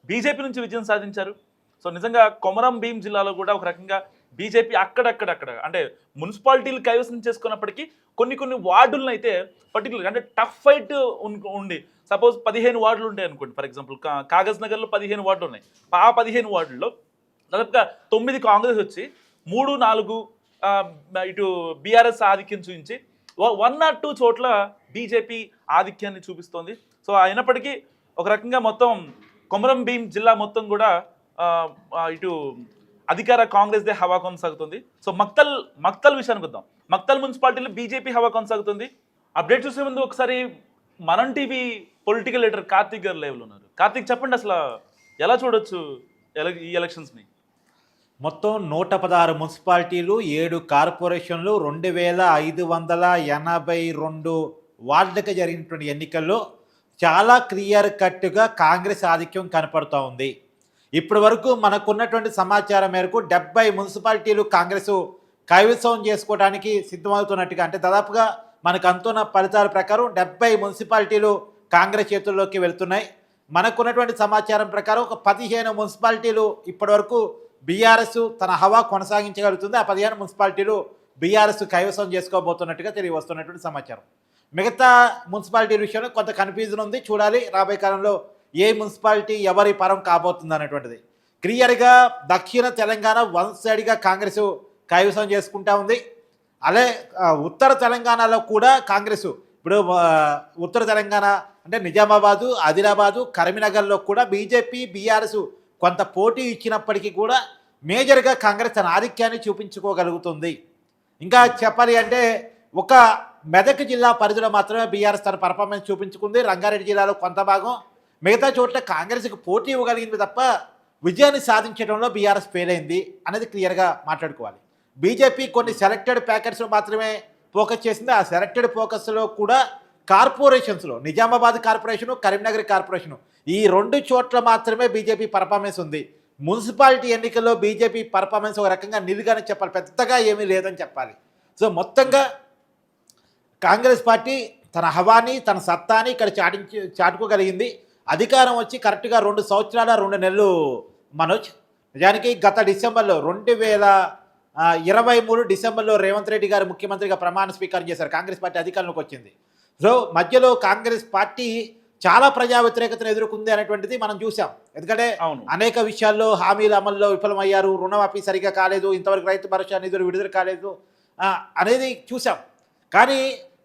బీజేపీ నుంచి విజయం సాధించారు. సో నిజంగా కొమరంభీం జిల్లాలో కూడా ఒక రకంగా బీజేపీ అక్కడక్కడ అంటే మున్సిపాలిటీలు కైవసం చేసుకున్నప్పటికీ కొన్ని వార్డులను అయితే పర్టికులర్గా అంటే టఫ్ ఫైట్ ఉండి, సపోజ్ 15 వార్డులు ఉంటాయి అనుకోండి. ఫర్ ఎగ్జాంపుల్ కాగజ్ నగర్లో 15 వార్డులు ఉన్నాయి. ఆ 15 వార్డుల్లో దాదాపుగా 9 కాంగ్రెస్ వచ్చి 3, 4 ఇటు బీఆర్ఎస్ ఆధిక్యం చూపించి 1 or 2 చోట్ల బీజేపీ ఆధిక్యాన్ని చూపిస్తోంది. సో అయినప్పటికీ ఒక రకంగా మొత్తం కొమరంభీం జిల్లా మొత్తం కూడా ఇటు అధికార కాంగ్రెస్దే హవా కొనసాగుతుంది. సో మక్తల్ విషయానికి వద్దాం. మక్తల్ మున్సిపాలిటీలో బీజేపీ హవా కొనసాగుతుంది. అప్డేట్ చూసే ముందు ఒకసారి మనం టీవీ పొలిటికల్ లీడర్ కార్తీక్ గారు లైవ్లో ఉన్నారు. కార్తీక్, చెప్పండి అసలు ఎలా చూడొచ్చు ఈ ఎలక్షన్స్ని? మొత్తం 116 మున్సిపాలిటీలు, 7 కార్పొరేషన్లు, 2582 వార్డులకు జరిగినటువంటి ఎన్నికల్లో చాలా క్లియర్ కట్గా కాంగ్రెస్ ఆధిక్యం కనపడుతూ ఉంది. ఇప్పటి వరకు మనకున్నటువంటి సమాచారం మేరకు 70 మున్సిపాలిటీలు కాంగ్రెస్ కైవసం చేసుకోవడానికి సిద్ధమవుతున్నట్టుగా, అంటే దాదాపుగా మనకు అందుతున్న ఫలితాల ప్రకారం 70 మున్సిపాలిటీలు కాంగ్రెస్ చేతుల్లోకి వెళ్తున్నాయి. మనకున్నటువంటి సమాచారం ప్రకారం ఒక 15 మున్సిపాలిటీలు ఇప్పటివరకు బీఆర్ఎస్ తన హవా కొనసాగించగలుగుతుంది. ఆ 15 మున్సిపాలిటీలు బీఆర్ఎస్ కైవసం చేసుకోబోతున్నట్టుగా వస్తున్నటువంటి సమాచారం. మిగతా మున్సిపాలిటీ విషయంలో కొంత కన్ఫ్యూజన్ ఉంది. చూడాలి రాబోయే కాలంలో ఏ మున్సిపాలిటీ ఎవరి పరం కాబోతుంది అనేటువంటిది. క్లియర్గా దక్షిణ తెలంగాణ వన్ సైడ్గా కాంగ్రెస్ కైవసం చేసుకుంటా ఉంది. అదే ఉత్తర తెలంగాణలో కూడా కాంగ్రెస్ ఇప్పుడు ఉత్తర తెలంగాణ అంటే నిజామాబాదు, ఆదిలాబాదు, కరీంనగర్లో కూడా బీజేపీ బీఆర్ఎస్ కొంత పోటీ ఇచ్చినప్పటికీ కూడా మేజర్గా కాంగ్రెస్ తన ఆధిక్యాన్ని చూపించుకోగలుగుతుంది. ఇంకా చెప్పాలి అంటే ఒక మెదక్ జిల్లా పరిధిలో మాత్రమే బీఆర్ఎస్ తన పర్ఫార్మెన్స్ చూపించుకుంది. రంగారెడ్డి జిల్లాలో కొంత భాగం, మిగతా చోట్ల కాంగ్రెస్కి పోటీ ఇవ్వగలిగింది తప్ప విజయాన్ని సాధించడంలో బీఆర్ఎస్ ఫెయిల్ అయింది అనేది క్లియర్గా మాట్లాడుకోవాలి. బీజేపీ కొన్ని సెలెక్టెడ్ ప్యాకెట్స్లో మాత్రమే ఫోకస్ చేసింది. ఆ సెలెక్టెడ్ ఫోకస్లో కూడా కార్పొరేషన్స్లో నిజామాబాద్ కార్పొరేషను, కరీంనగర్ కార్పొరేషను ఈ 2 చోట్ల మాత్రమే బీజేపీ పర్ఫార్మెన్స్ ఉంది. మున్సిపాలిటీ ఎన్నికల్లో బీజేపీ పర్ఫార్మెన్స్ ఒక రకంగా నిలుగానే చెప్పాలి, పెద్దగా ఏమీ లేదని చెప్పాలి. సో మొత్తంగా కాంగ్రెస్ పార్టీ తన హవాని తన సత్తాని ఇక్కడ చాటుకోగలిగింది. అధికారం వచ్చి కరెక్ట్గా 2 సంవత్సరాల 2 నెలలు మనోజ్. నిజానికి గత డిసెంబర్లో 2023 డిసెంబర్లో రేవంత్ రెడ్డి గారు ముఖ్యమంత్రిగా ప్రమాణ స్వీకారం చేశారు. కాంగ్రెస్ పార్టీ అధికారంలోకి వచ్చింది. సో మధ్యలో కాంగ్రెస్ పార్టీ చాలా ప్రజా వ్యతిరేకతను ఎదుర్కొంది అనేటువంటిది మనం చూసాం. ఎందుకంటే అనేక విషయాల్లో హామీల అమల్లో విఫలమయ్యారు, రుణమాఫీ సరిగా కాలేదు, ఇంతవరకు రైతు భరోసా నిధులు విడుదల కాలేదు అనేది చూసాం. కానీ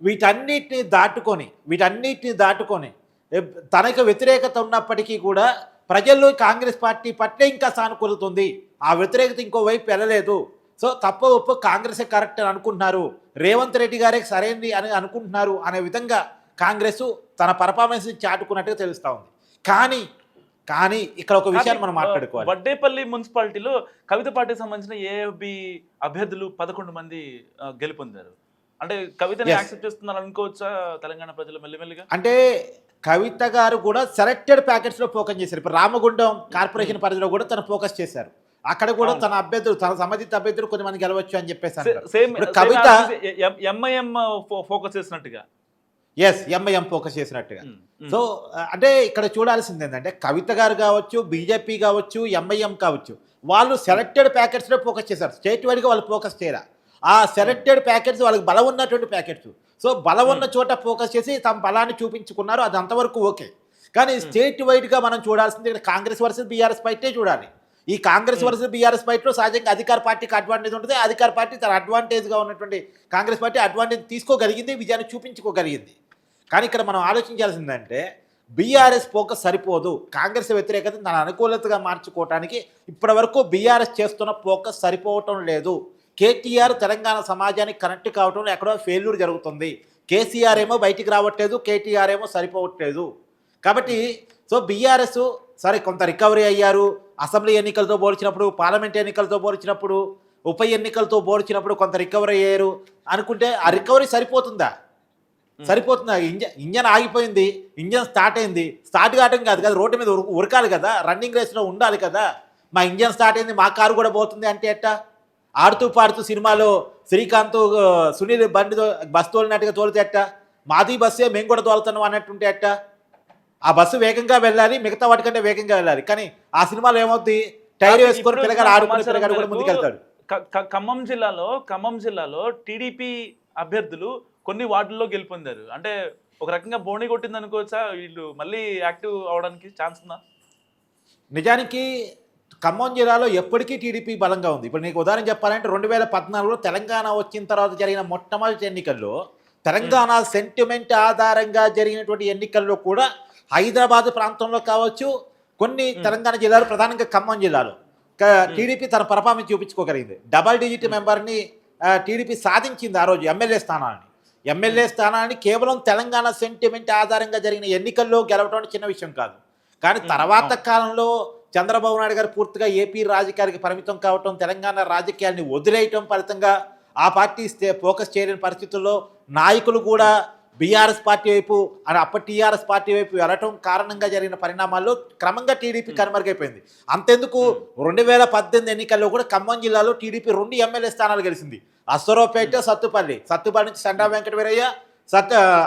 వీటన్నిటిని దాటుకొని తనకు వ్యతిరేకత ఉన్నప్పటికీ కూడా ప్రజల్లో కాంగ్రెస్ పార్టీ పట్ల ఇంకా సానుకూలత ఉంది. ఆ వ్యతిరేకత ఇంకోవైపు వెళ్ళలేదు. సో తప్ప ఒప్పు కాంగ్రెసే కరెక్ట్ అని అనుకుంటున్నారు, రేవంత్ రెడ్డి గారే సరైనది అని అనుకుంటున్నారు అనే విధంగా కాంగ్రెస్ తన పర్ఫార్మెన్స్ చాటుకున్నట్టుగా తెలుస్తూ ఉంది. కానీ ఇక్కడ ఒక విషయాన్ని మనం మాట్లాడుకోవాలి. వడ్డేపల్లి మున్సిపాలిటీలో కవిత పార్టీకి సంబంధించిన ఏఎఫ్బి అభ్యర్థులు 11 మంది గెలుపొందారు. అంటే కవితని యాక్సెప్ట్ చేస్తున్నారు అనుకోవచ్చా తెలంగాణ ప్రజలు మెల్లిమెల్లిగా? అంటే కవిత గారు కూడా సెలెక్టెడ్ ప్యాకెట్స్లో ఫోకస్ చేశారు. ఇప్పుడు రామగుండం కార్పొరేషన్ పరిధిలో కూడా తను ఫోకస్ చేశారు. అక్కడ కూడా తన అభ్యర్థులు, తన సంబంధిత అభ్యర్థులు కొంతమంది గెలవచ్చు అని చెప్పేసి కవిత ఎంఐఎం ఫోకస్ చేసినట్టుగా. ఎస్, ఎంఐఎం ఫోకస్ చేసినట్టుగా. సో అంటే ఇక్కడ చూడాల్సింది ఏంటంటే కవిత గారు కావచ్చు, బీజేపీ కావచ్చు, ఎంఐఎం కావచ్చు, వాళ్ళు సెలెక్టెడ్ ప్యాకెట్స్లో ఫోకస్ చేశారు. స్టేట్ వైడ్గా వాళ్ళు ఫోకస్ చేయరా. ఆ సెలెక్టెడ్ ప్యాకెట్స్ వాళ్ళకి బలం ఉన్నటువంటి ప్యాకెట్స్. సో బలం ఉన్న చోట ఫోకస్ చేసి తమ బలాన్ని చూపించుకున్నారు. అది అంతవరకు ఓకే. కానీ స్టేట్ వైడ్గా మనం చూడాల్సింది ఇక్కడ కాంగ్రెస్ వర్సెస్ బీఆర్ఎస్ ఫైటే చూడాలి. ఈ కాంగ్రెస్ వర్సెస్ బీఆర్ఎస్ ఫైట్లో సహజంగా అధికార పార్టీకి అడ్వాంటేజ్ ఉంటుంది. అధికార పార్టీ తన అడ్వాంటేజ్గా ఉన్నటువంటి కాంగ్రెస్ పార్టీ అడ్వాంటేజ్ తీసుకోగలిగింది, విజయాన్ని చూపించుకోగలిగింది. కానీ ఇక్కడ మనం ఆలోచించాల్సిందంటే బీఆర్ఎస్ ఫోకస్ సరిపోదు. కాంగ్రెస్ వ్యతిరేకతను తన అనుకూలతగా మార్చుకోవడానికి ఇప్పటివరకు బీఆర్ఎస్ చేస్తున్న ఫోకస్ సరిపోవటం లేదు. కేటీఆర్ తెలంగాణ సమాజానికి కనెక్ట్ కావటంలో ఎక్కడో ఫెయిల్యూర్ జరుగుతుంది. కేసీఆర్ ఏమో బయటికి రావట్లేదు, కేటీఆర్ ఏమో సరిపోవట్లేదు. కాబట్టి సో బీఆర్ఎస్ సరే కొంత రికవరీ అయ్యారు. అసెంబ్లీ ఎన్నికలతో పోల్చినప్పుడు, పార్లమెంట్ ఎన్నికలతో పోల్చినప్పుడు, ఉప ఎన్నికలతో పోల్చినప్పుడు కొంత రికవరీ అయ్యారు అనుకుంటే ఆ రికవరీ సరిపోతుందా? ఇంజన్ ఆగిపోయింది, ఇంజన్ స్టార్ట్ అయింది. స్టార్ట్ కావటం కాదు కదా, రోడ్డు మీద ఉరకాలి కదా, రన్నింగ్ రేస్లో ఉండాలి కదా. మా ఇంజన్ స్టార్ట్ అయింది, మా కారు కూడా పోతుంది అంటే ఎట్టా? ఆడుతూ పాడుతూ సినిమాలో శ్రీకాంత్ సునీల్ బండి బస్సు తోలినట్టుగా తోలితే ఎట్టా? మాది బస్సే మేము కూడా తోలుతున్నాం అన్నట్టుంటే ఎట్టా? ఆ బస్సు వేగంగా వెళ్ళాలి, మిగతా వాటికంటే వేగంగా వెళ్ళాలి. కానీ ఆ సినిమాలో ఏమవుతుంది, టైర్ వేసుకొని పిల్లగాడు ఆడుకునే పిల్లగాడు కూడా ముందుకెళ్తాడు. ఖమ్మం జిల్లాలో టీడీపీ అభ్యర్థులు కొన్ని వార్డుల్లో గెలుపొందారు. అంటే ఒక రకంగా బోణి కొట్టింది అనుకోవచ్చా? వీళ్ళు మళ్ళీ యాక్టివ్ అవడానికి ఛాన్స్ ఉందా? నిజానికి ఖమ్మం జిల్లాలో ఎప్పటికీ టీడీపీ బలంగా ఉంది. ఇప్పుడు నీకు ఉదాహరణ చెప్పాలంటే 2014లో తెలంగాణ వచ్చిన తర్వాత జరిగిన మొట్టమొదటి ఎన్నికల్లో తెలంగాణ సెంటిమెంట్ ఆధారంగా జరిగినటువంటి ఎన్నికల్లో కూడా హైదరాబాద్ ప్రాంతంలో కావచ్చు, కొన్ని తెలంగాణ జిల్లాలు, ప్రధానంగా ఖమ్మం జిల్లాలో టీడీపీ తన పర్ఫార్మెన్స్ చూపించుకోగలిగింది. డబల్ డిజిట్ మెంబర్ని టీడీపీ సాధించింది ఆ రోజు. ఎమ్మెల్యే స్థానాన్ని కేవలం తెలంగాణ సెంటిమెంట్ ఆధారంగా జరిగిన ఎన్నికల్లో గెలవడం చిన్న విషయం కాదు. కానీ తర్వాత కాలంలో చంద్రబాబు నాయుడు గారు పూర్తిగా ఏపీ రాజకీయానికి పరిమితం కావటం, తెలంగాణ రాజకీయాన్ని వదిలేయటం ఫలితంగా ఆ పార్టీ ఫోకస్ చేయలేని పరిస్థితుల్లో నాయకులు కూడా బీఆర్ఎస్ పార్టీ వైపు అప్పటి టీఆర్ఎస్ పార్టీ వైపు వెళ్ళటం కారణంగా జరిగిన పరిణామాల్లో క్రమంగా టీడీపీ కనుమరుగైపోయింది. అంతెందుకు 2018 ఎన్నికల్లో కూడా ఖమ్మం జిల్లాలో టీడీపీ 2 ఎమ్మెల్యే స్థానాలు గెలిచింది. అశ్వరావుపేట, సత్తుపల్లి నుంచి సండా వెంకట వీరయ్య,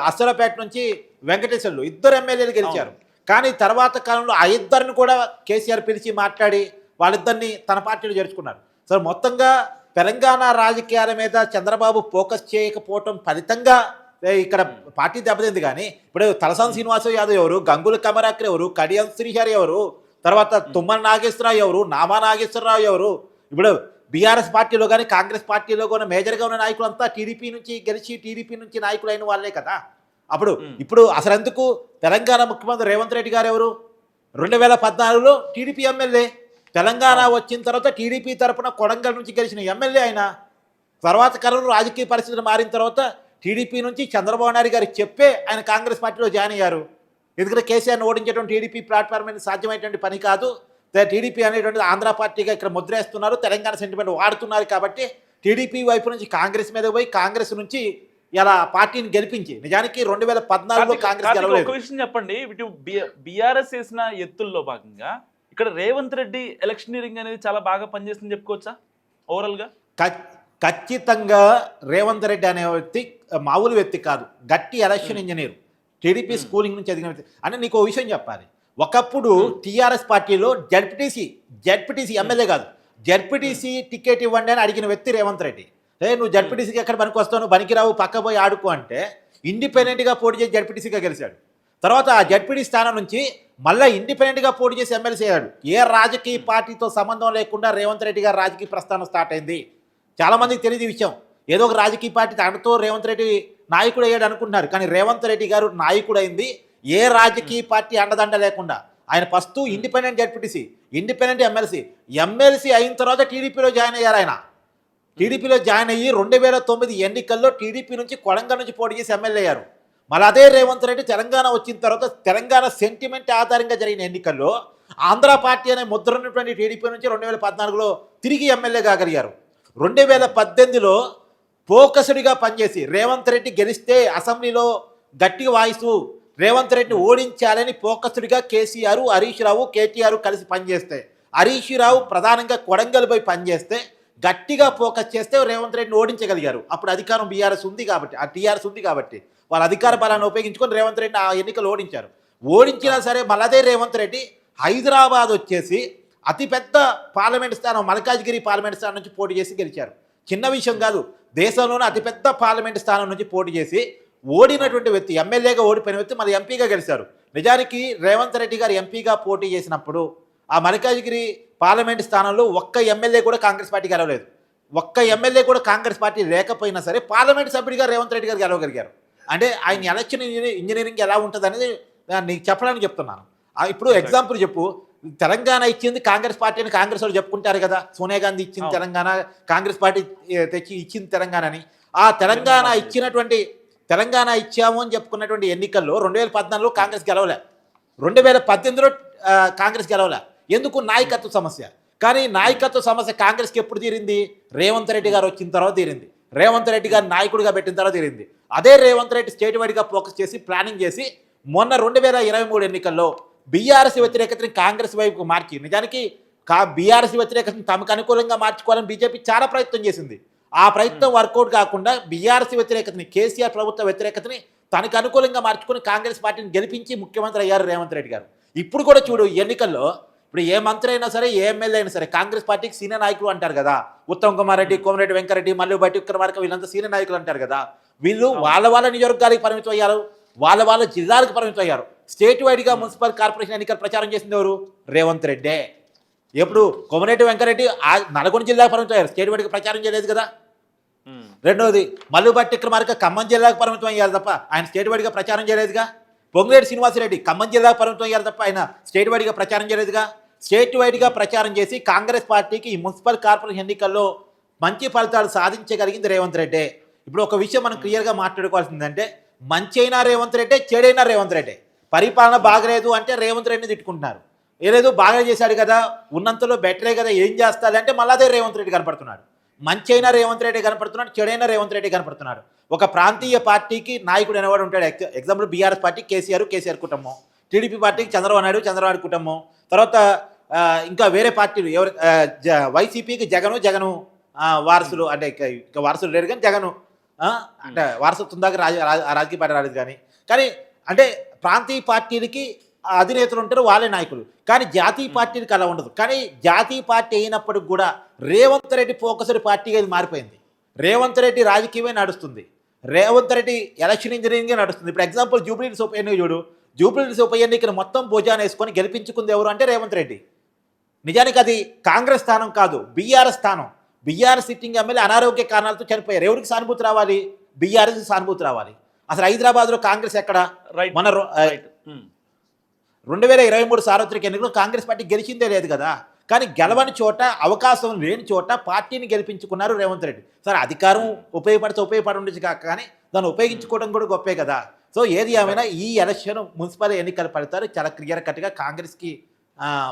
అశ్వరావుపేట నుంచి వెంకటేశ్వర్లు 2 ఎమ్మెల్యేలు గెలిచారు. కానీ తర్వాత కాలంలో ఆ ఇద్దరిని కూడా కేసీఆర్ పిలిచి మాట్లాడి వాళ్ళిద్దరిని తన పార్టీలో చేర్చుకున్నారు. సో మొత్తంగా తెలంగాణ రాజకీయాల మీద చంద్రబాబు ఫోకస్ చేయకపోవటం ఫలితంగా ఇక్కడ పార్టీ దెబ్బతింది. కానీ ఇప్పుడు తలసాని శ్రీనివాసరావు యాదవ్ ఎవరు, గంగుల కమరాకర్ ఎవరు, కడియం శ్రీహరి ఎవరు, తర్వాత తుమ్మల నాగేశ్వరరావు ఎవరు, నామా నాగేశ్వరరావు ఎవరు, ఇప్పుడు బీఆర్ఎస్ పార్టీలో కానీ కాంగ్రెస్ పార్టీలో కూడా మేజర్గా ఉన్న నాయకులంతా టీడీపీ నుంచి గెలిచి టీడీపీ నుంచి నాయకులు అయిన వాళ్ళే కదా. ఇప్పుడు అసలు ఎందుకు తెలంగాణ ముఖ్యమంత్రి రేవంత్ రెడ్డి గారు ఎవరు? 2014లో టీడీపీ ఎమ్మెల్యే. తెలంగాణ వచ్చిన తర్వాత టీడీపీ తరపున కొడంగల్ నుంచి గెలిచిన ఎమ్మెల్యే ఆయన. తర్వాత కాలంలో రాజకీయ పరిస్థితులు మారిన తర్వాత టీడీపీ నుంచి చంద్రబాబు నాయుడు గారికి చెప్పే ఆయన కాంగ్రెస్ పార్టీలో జాయిన్ అయ్యారు. ఎందుకంటే కేసీఆర్ని ఓడించడం టీడీపీ ప్లాట్ఫామ్ మీద సాధ్యమైనటువంటి పని కాదు. టీడీపీ అనేటువంటిది ఆంధ్ర పార్టీగా ఇక్కడ ముద్రేస్తున్నారు, తెలంగాణ సెంటిమెంట్ వాడుతున్నారు. కాబట్టి టీడీపీ వైపు నుంచి కాంగ్రెస్ మీద పోయి కాంగ్రెస్ నుంచి ఇలా పార్టీని గెలిపించి, నిజానికి 2014లో కాంగ్రెస్ గెలవలేదు. ఒక విషయం చెప్పండి, ఇటు బీఆర్ఎస్ చేసిన ఎత్తుల్లో భాగంగా ఇక్కడ రేవంత్ రెడ్డి ఎలక్షనీరింగ్ అనేది చాలా బాగా పనిచేస్తుందని చెప్పుకోవచ్చా ఓవరాల్ గా? ఖచ్చితంగా రేవంత్ రెడ్డి అనే వ్యక్తి మామూలు వ్యక్తి కాదు, గట్టి ఎలక్షన్ ఇంజనీర్, టీడీపీ స్కూలింగ్ నుంచి ఎదిగిన వ్యక్తి. అంటే నీకు ఓ విషయం చెప్పాలి, ఒకప్పుడు టీఆర్ఎస్ పార్టీలో జడ్పీటీసీ ఎమ్మెల్యే కాదు, జడ్పీటీసీ టికెట్ ఇవ్వండి అని అడిగిన వ్యక్తి రేవంత్ రెడ్డి. నువ్వు జడ్పీటీసీకి ఎక్కడ పనికి వస్తావు, నువ్వు పనికిరావు, పక్క పోయి ఆడుకో అంటే ఇండిపెండెంట్గా పోటీ చేసి జడ్పీటీసీగా గెలిచాడు. తర్వాత ఆ జడ్పీటీ స్థానం నుంచి మళ్ళీ ఇండిపెండెంట్గా పోటీ చేసి ఎమ్మెల్సీ అయ్యాడు. ఏ రాజకీయ పార్టీతో సంబంధం లేకుండా రేవంత్ రెడ్డి గారు రాజకీయ ప్రస్థానం స్టార్ట్ అయింది. చాలామందికి తెలియదు ఈ విషయం. ఏదో ఒక రాజకీయ పార్టీ తనతో రేవంత్ రెడ్డి నాయకుడు అయ్యాడు అనుకుంటున్నారు, కానీ రేవంత్ రెడ్డి గారు నాయకుడైంది ఏ రాజకీయ పార్టీ అండదండ లేకుండా. ఆయన first independent ZPTC, independent MLC అయిన తర్వాత టీడీపీలో జాయిన్ అయ్యారు. ఆయన టీడీపీలో జాయిన్ అయ్యి 2009 ఎన్నికల్లో టీడీపీ నుంచి కొడంగల్ నుంచి పోటీ చేసి ఎమ్మెల్యే అయ్యారు. మళ్ళీ అదే రేవంత్ రెడ్డి తెలంగాణ వచ్చిన తర్వాత తెలంగాణ సెంటిమెంట్ ఆధారంగా జరిగిన ఎన్నికల్లో ఆంధ్ర పార్టీ అనే ముద్ర ఉన్నటువంటి టీడీపీ నుంచి 2014లో తిరిగి ఎమ్మెల్యే కాగలిగారు. 2018లో ఫోకస్డ్గా పనిచేసి రేవంత్ రెడ్డి గెలిస్తే అసెంబ్లీలో గట్టి వాయిసు, రేవంత్ రెడ్డిని ఓడించాలని ఫోకస్డ్గా కేసీఆర్, హరీష్ రావు, కేటీఆర్ కలిసి పనిచేస్తే, హరీష్ రావు ప్రధానంగా కొడంగల్ పోయి పనిచేస్తే, గట్టిగా ఫోకస్ చేస్తే రేవంత్ రెడ్డిని ఓడించగలిగారు. అప్పుడు అధికారం బీఆర్ఎస్ ఉంది కాబట్టి, ఆ టీఆర్ఎస్ ఉంది కాబట్టి వాళ్ళ అధికార బలాన్ని ఉపయోగించుకొని రేవంత్ రెడ్డిని ఆ ఎన్నికలు ఓడించారు. ఓడించినా సరే మళ్ళదే రేవంత్ రెడ్డి హైదరాబాద్ వచ్చేసి అతిపెద్ద పార్లమెంట్ స్థానం మల్కాజ్గిరి పార్లమెంట్ స్థానం నుంచి పోటీ చేసి గెలిచారు. చిన్న విషయం కాదు, దేశంలోనే అతిపెద్ద పార్లమెంట్ స్థానం నుంచి పోటీ చేసి ఓడినటువంటి వ్యక్తి, ఎమ్మెల్యేగా ఓడిపోయిన వ్యక్తి మళ్ళీ ఎంపీగా గెలిచారు. నిజానికి రేవంత్ రెడ్డి గారు ఎంపీగా పోటీ చేసినప్పుడు ఆ మల్కాజ్గిరి పార్లమెంట్ స్థానంలో ఒక్క ఎమ్మెల్యే కూడా కాంగ్రెస్ పార్టీ గెలవలేదు. ఒక్క ఎమ్మెల్యే కూడా కాంగ్రెస్ పార్టీ లేకపోయినా సరే పార్లమెంట్ సభ్యుడిగా రేవంత్ రెడ్డి గారు గెలవగలిగారు. అంటే ఆయన ఎలక్షన్ ఇంజనీరింగ్ ఎలా ఉంటుంది అనేది నీకు చెప్పడానికి చెప్తున్నాను. ఇప్పుడు ఎగ్జాంపుల్ చెప్పు, తెలంగాణ ఇచ్చింది కాంగ్రెస్ పార్టీ అని కాంగ్రెస్ వాళ్ళు చెప్పుకుంటారు కదా, సోనియా గాంధీ ఇచ్చింది తెలంగాణ, కాంగ్రెస్ పార్టీ తెచ్చి ఇచ్చింది తెలంగాణ అని. ఆ తెలంగాణ ఇచ్చాము అని చెప్పుకున్నటువంటి ఎన్నికల్లో 2014లో కాంగ్రెస్ గెలవలే, 2018లో కాంగ్రెస్ గెలవలే. ఎందుకు? నాయకత్వ సమస్య. కానీ నాయకత్వ సమస్య కాంగ్రెస్కి ఎప్పుడు తీరింది? రేవంత్ రెడ్డి గారు వచ్చిన తర్వాత తీరింది. రేవంత్ రెడ్డి గారు నాయకుడిగా పెట్టిన తర్వాత తీరింది. అదే రేవంత్ రెడ్డి స్టేట్ వైడ్గా ఫోకస్ చేసి ప్లానింగ్ చేసి మొన్న 2023 ఎన్నికల్లో బీఆర్ఎస్ వ్యతిరేకతని కాంగ్రెస్ వైపుకు మార్చి, నిజానికి బీఆర్ఎస్ వ్యతిరేకతని తమకు అనుకూలంగా మార్చుకోవాలని బీజేపీ చాలా ప్రయత్నం చేసింది. ఆ ప్రయత్నం వర్కౌట్ కాకుండా బీఆర్ఎస్ వ్యతిరేకతని, కేసీఆర్ ప్రభుత్వ వ్యతిరేకతని తనకు అనుకూలంగా మార్చుకుని కాంగ్రెస్ పార్టీని గెలిపించి ముఖ్యమంత్రి అయ్యారు రేవంత్ రెడ్డి గారు. ఇప్పుడు కూడా చూడు, ఎన్నికల్లో ఇప్పుడు ఏ మంత్రి అయినా సరే, ఏ ఎమ్మెల్యే అయినా సరే కాంగ్రెస్ పార్టీకి సీనియర్ నాయకులు అంటారు కదా, ఉత్తమ్ కుమార్ రెడ్డి, కోమరెడ్డి వెంకరెడ్డి, మల్లు బట్టి విక్రమార్క, వీళ్ళంతా సీనియర్ నాయకులు అంటారు కదా. వీళ్ళు వాళ్ళ నియోజకవర్గాలకు పరిమితం అయ్యారు, వాళ్ళ జిల్లాలకు పరిమితం అయ్యారు. స్టేట్ వైడ్గా మున్సిపల్ కార్పొరేషన్ ఎన్నికలు ప్రచారం చేసింది ఎవరు? రేవంత్ రెడ్డే. ఎప్పుడు కోమరెడ్డి వెంకరెడ్డి నల్గొండ జిల్లాకు పరిమితం అయ్యారు, స్టేట్ వైడ్గా ప్రచారం చేయలేదు కదా. రెండవది మల్లు బట్టి విక్రమార్క ఖమ్మం జిల్లాకు పరిమితం అయ్యారు తప్ప ఆయన స్టేట్ వైడ్గా ప్రచారం చేయలేదుగా. పొంగులేటి శ్రీనివాసరెడ్డి ఖమ్మం జిల్లాకు పరిమితం అయ్యారు తప్ప ఆయన స్టేట్ వైడ్గా ప్రచారం చేయలేదుగా. స్టేట్ వైడ్గా ప్రచారం చేసి కాంగ్రెస్ పార్టీకి ఈ మున్సిపల్ కార్పొరేషన్ ఎన్నికల్లో మంచి ఫలితాలు సాధించగలిగింది రేవంత్ రెడ్డి. ఇప్పుడు ఒక విషయం మనం క్లియర్గా మాట్లాడుకోవాల్సిందంటే, మంచి అయినా రేవంత్ రెడ్డి, చెడైనా రేవంత్ రెడ్డి. పరిపాలన బాగలేదు అంటే రేవంత్ రెడ్డిని తిట్టుకుంటున్నారు. ఏదేదో బాగా చేశాడు కదా, ఉన్నంతలో బెటరే కదా, ఏం చేస్తాడంటే మళ్ళీ అదే రేవంత్ రెడ్డి కనపడుతున్నాడు. మంచి అయినా రేవంత్ రెడ్డి కనపడుతున్నాడు, చెడైనా రేవంత్ రెడ్డి కనపడుతున్నాడు. ఒక ప్రాంతీయ పార్టీకి నాయకుడు అనేవాడు ఉంటాడు. ఎగ్జాంపుల్ బీఆర్ఎస్ పార్టీ కేసీఆర్ కుటుంబం, టీడీపీ పార్టీకి చంద్రబాబు నాయుడు కుటుంబం, తర్వాత ఇంకా వేరే పార్టీలు ఎవరు, వైసీపీకి జగను వారసులు, అంటే ఇంకా వారసులు లేరు కానీ జగను అంటే వారసత్వం దాకా రాజకీయ పార్టీ రాలేదు. కానీ అంటే ప్రాంతీయ పార్టీలకి అధినేతలు ఉంటారు, వాళ్ళే నాయకులు. కానీ జాతీయ పార్టీలకు అలా ఉండదు. కానీ జాతీయ పార్టీ అయినప్పటికి కూడా రేవంత్ రెడ్డి ఫోకస్డ్ పార్టీగా ఇది మారిపోయింది. రేవంత్ రెడ్డి రాజకీయమే నడుస్తుంది, రేవంత్ రెడ్డి ఎలక్షన్ ఇంజనీరింగే నడుస్తుంది. ఇప్పుడు ఎగ్జాంపుల్ జూబ్లీహిల్స్ ఉప ఎన్నిక చూడు, జూబ్లీహిల్స్ ఉప ఎన్నికను మొత్తం భోజనం వేసుకొని గెలిపించుకుంది ఎవరు అంటే రేవంత్ రెడ్డి. నిజానికి అది కాంగ్రెస్ స్థానం కాదు, బీఆర్ఎస్ స్థానం. బీఆర్ఎస్ సిట్టింగ్ ఎమ్మెల్యే అనారోగ్య కారణాలతో చనిపోయారు. ఎవరికి సానుభూతి రావాలి? బీఆర్ఎస్ సానుభూతి రావాలి. అసలు హైదరాబాద్లో కాంగ్రెస్ ఎక్కడ? మన 2023 సార్వత్రిక ఎన్నికల్లో కాంగ్రెస్ పార్టీ గెలిచిందే లేదు కదా. కానీ గెలవని చోట, అవకాశం లేని చోట పార్టీని గెలిపించుకున్నారు రేవంత్ రెడ్డి. సరే అధికారం ఉపయోగపడి ఉండొచ్చు కానీ దాన్ని ఉపయోగించుకోవడం కూడా గొప్పే కదా. సో ఏది ఏమైనా ఈ ఎలక్షన్ మున్సిపల్ ఎన్నికల ఫలితాలు చాలా క్లియర్ కట్గా కాంగ్రెస్కి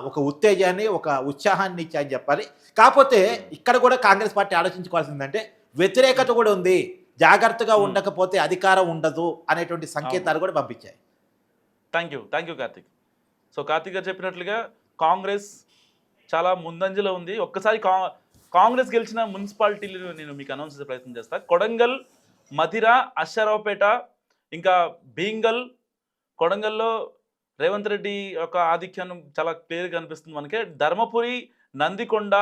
ఒక ఉత్తేజాన్ని, ఒక ఉత్సాహాన్ని ఇచ్చాయని చెప్పాలి. కాకపోతే ఇక్కడ కూడా కాంగ్రెస్ పార్టీ ఆలోచించుకోవాల్సిందంటే వ్యతిరేకత కూడా ఉంది, జాగ్రత్తగా ఉండకపోతే అధికారం ఉండదు అనేటువంటి సంకేతాలు కూడా పంపించాయి. Thank you Karthik. So Karthik గారు చెప్పినట్లుగా కాంగ్రెస్ చాలా ముందంజలో ఉంది. ఒక్కసారి కాంగ్రెస్ గెలిచిన మున్సిపాలిటీలు నేను మీకు అనౌన్స్ చేసే ప్రయత్నం చేస్తాను. కొడంగల్, మధిర, అశ్వారావుపేట, ఇంకా భీంగల్. కొడంగల్లో రేవంత్ రెడ్డి యొక్క ఆధిక్యం చాలా క్లియర్గా కనిపిస్తుంది మనకి. ధర్మపురి, నందికొండ,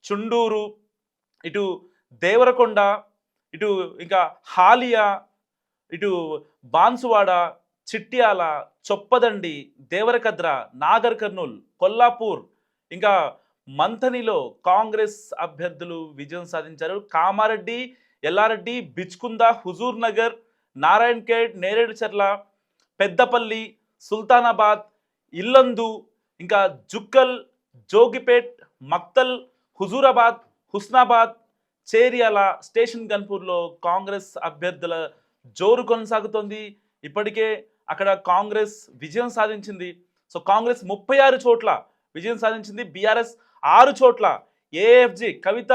చుండూరు, ఇటు దేవరకొండ, ఇటు ఇంకా హాలియా, ఇటు బాన్సువాడ, చిట్యాల, చొప్పదండి, దేవరకద్ర, నాగర్ కర్నూల్, కొల్లాపూర్, ఇంకా మంథనిలో కాంగ్రెస్ అభ్యర్థులు విజయం సాధించారు. కామారెడ్డి, ఎల్లారెడ్డి, బిచ్కుంద, హుజూర్ నగర్, నారాయణఖేడ్, నేరేడుచర్ల, పెద్దపల్లి, సుల్తానాబాద్, ఇల్లందు, ఇంకా జుక్కల్, జోగిపేట్, మక్తల్, హుజూరాబాద్, హుస్నాబాద్, చేర్యాల, స్టేషన్ గన్పూర్లో కాంగ్రెస్ అభ్యర్థుల జోరు కొనసాగుతోంది. ఇప్పటికే అక్కడ కాంగ్రెస్ విజయం సాధించింది. సో కాంగ్రెస్ 36 చోట్ల విజయం సాధించింది, బీఆర్ఎస్ 6 చోట్ల, ఏఎఫ్జి కవిత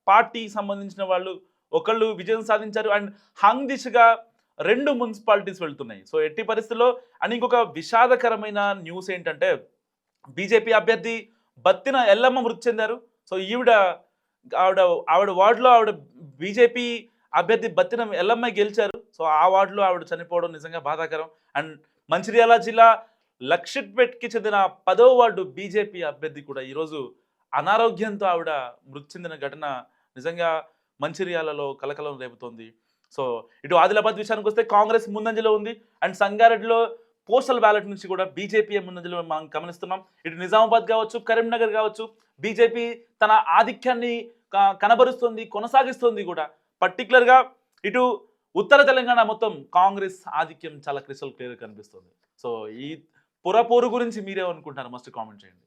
పార్టీ సంబంధించిన వాళ్ళు ఒకళ్ళు విజయం సాధించారు. అండ్ హంగ్ దిశగా 2 మున్సిపాలిటీస్ వెళ్తున్నాయి. సో ఎట్టి పరిస్థితుల్లో అండ్ ఇంకొక విషాదకరమైన న్యూస్ ఏంటంటే బీజేపీ అభ్యర్థి బత్తిన ఎల్లమ్మ మృతి చెందారు. సో ఆవిడ వార్డులో బీజేపీ అభ్యర్థి బత్తిన ఎల్లమ్మ గెలిచారు. సో ఆ వార్డులో ఆవిడ చనిపోవడం నిజంగా బాధాకరం. అండ్ మంచిర్యాల జిల్లా లక్షిట్పేట్కి చెందిన 10వ వార్డు బీజేపీ అభ్యర్థి కూడా ఈరోజు అనారోగ్యంతో ఆవిడ మృతి చెందిన ఘటన నిజంగా మంచిర్యాలలో కలకలం రేపుతోంది. సో ఇటు ఆదిలాబాద్ విషయానికి వస్తే కాంగ్రెస్ ముందంజలో ఉంది. అండ్ సంగారెడ్డిలో పోస్టల్ బ్యాలెట్ నుంచి కూడా బీజేపీ ముందంజలో మనం గమనిస్తున్నాం. ఇటు నిజామాబాద్ కావచ్చు, కరీంనగర్ కావచ్చు, బీజేపీ తన ఆధిక్యాన్ని కనబరుస్తుంది, కొనసాగిస్తుంది కూడా. పర్టికులర్గా ఇటు ఉత్తర తెలంగాణ మొత్తం కాంగ్రెస్ ఆధిక్యం చాలా క్రిస్టల్ క్లియర్గా కనిపిస్తుంది. సో ఈ పురపోరు గురించి మీరేమనుకుంటారు? మస్ట్ కామెంట్ చేయండి.